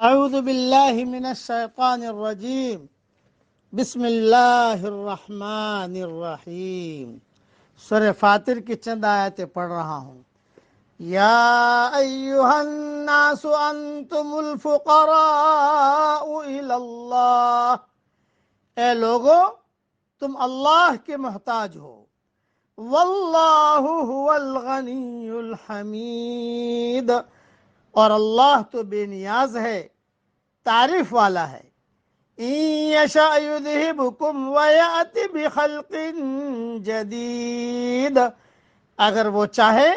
اعوذ باللہ من الشیطان الرجیم بسم اللہ الرحمن الرحیم۔ سورہ فاطر کی چند آیتیں پڑھ رہا ہوں۔ یا ایہا الناس انتم الفقراء الی اللہ، اے لوگو تم اللہ کے محتاج ہو۔ واللہ هو الغنی الحمید، اور اللہ تو بے نیاز ہے، تعریف والا ہے۔ ان یشاء یذہبکم ویأتی بخلق جدید، اگر وہ چاہے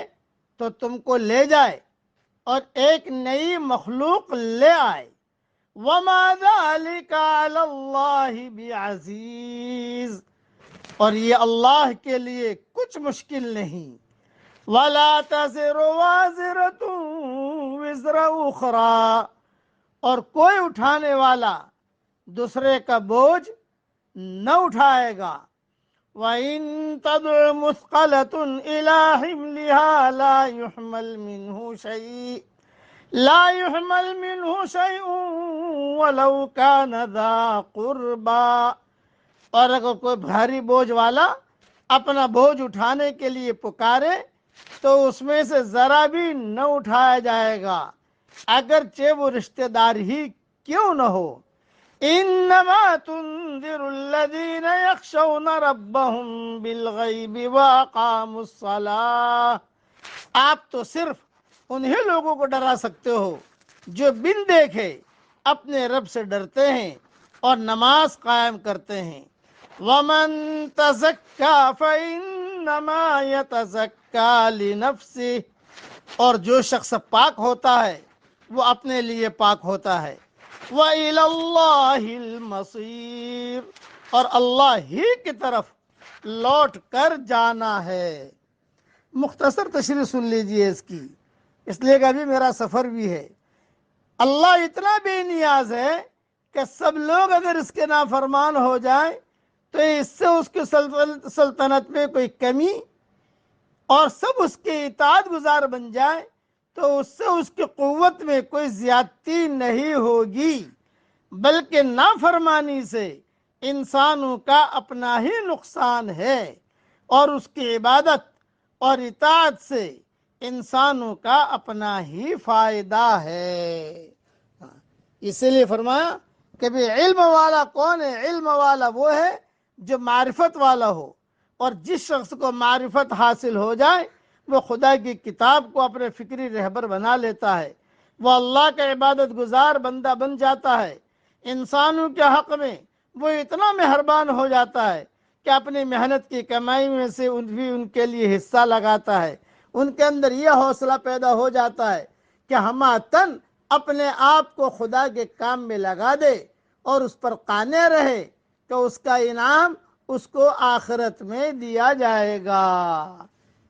تو تم کو لے جائے اور ایک نئی مخلوق لے آئے۔ وما ذلک علی اللہ بعزیز، اور یہ اللہ کے لیے کچھ مشکل نہیں۔ وَلَا تَزِرُ وَازِرَةٌ وِزْرَ أُخْرَىٰ، اور کوئی اٹھانے والا دوسرے کا بوجھ نہ اٹھائے گا۔ وَإِن تَدْعُ مُثْقَلَةٌ إِلَىٰ حِمْلِهَا لَا يُحْمَلْ مِنْهُ شَيْءٌ وَلَوْ كَانَ ذَا قُرْبَىٰ، اور اگر کوئی بھاری بوجھ والا اپنا بوجھ اٹھانے کے لیے پکارے تو اس میں سے ذرا بھی نہ اٹھایا جائے گا، اگرچہ وہ رشتہ دار ہی کیوں نہ ہو۔ انما تنذر الذین یخشون ربهم بالغیب واقاموا الصلاۃ، آپ تو صرف انہی لوگوں کو ڈرا سکتے ہو جو بن دیکھے اپنے رب سے ڈرتے ہیں اور نماز قائم کرتے ہیں۔ وَمَن تَزَكَّىٰ فَإِنَّمَا يَتَزَكَّىٰ لِنَفْسِهِ، اور جو شخص پاک ہوتا ہے وہ اپنے لیے پاک ہوتا ہے۔ وَإِلَى اللَّهِ الْمَصِيرُ، اور اللہ ہی کی طرف لوٹ کر جانا ہے۔ مختصر تشریح سن لیجئے اس کی، اس لیے کہ ابھی میرا سفر بھی ہے۔ اللہ اتنا بے نیاز ہے کہ سب لوگ اگر اس کے نافرمان ہو جائیں تو اس سے اس کی سلطنت میں کوئی کمی، اور سب اس کے اطاعت گزار بن جائیں تو اس سے اس کی قوت میں کوئی زیادتی نہیں ہوگی، بلکہ نافرمانی سے انسانوں کا اپنا ہی نقصان ہے، اور اس کی عبادت اور اطاعت سے انسانوں کا اپنا ہی فائدہ ہے۔ اسی لیے فرمایا کہ بھی علم والا کون ہے؟ علم والا وہ ہے جو معرفت والا ہو، اور جس شخص کو معرفت حاصل ہو جائے وہ خدا کی کتاب کو اپنے فکری رہبر بنا لیتا ہے، وہ اللہ کا عبادت گزار بندہ بن جاتا ہے، انسانوں کے حق میں وہ اتنا مہربان ہو جاتا ہے کہ اپنی محنت کی کمائی میں سے ان کے لیے حصہ لگاتا ہے۔ ان کے اندر یہ حوصلہ پیدا ہو جاتا ہے کہ ہمہ تن اپنے آپ کو خدا کے کام میں لگا دے اور اس پر قانع رہے کہ اس کا انعام اس کو آخرت میں دیا جائے گا۔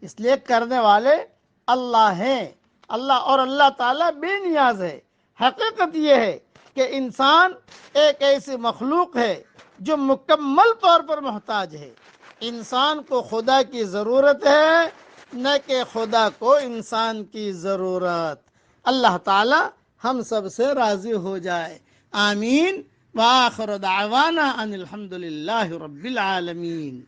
اس لیے کرنے والے اللہ ہیں، اور اللہ تعالیٰ بے نیاز ہے۔ حقیقت یہ ہے کہ انسان ایک ایسی مخلوق ہے جو مکمل طور پر محتاج ہے۔ انسان کو خدا کی ضرورت ہے، نہ کہ خدا کو انسان کی ضرورت۔ اللہ تعالیٰ ہم سب سے راضی ہو جائے، آمین۔ وآخر دعوانا ان الحمد للہ رب العالمین۔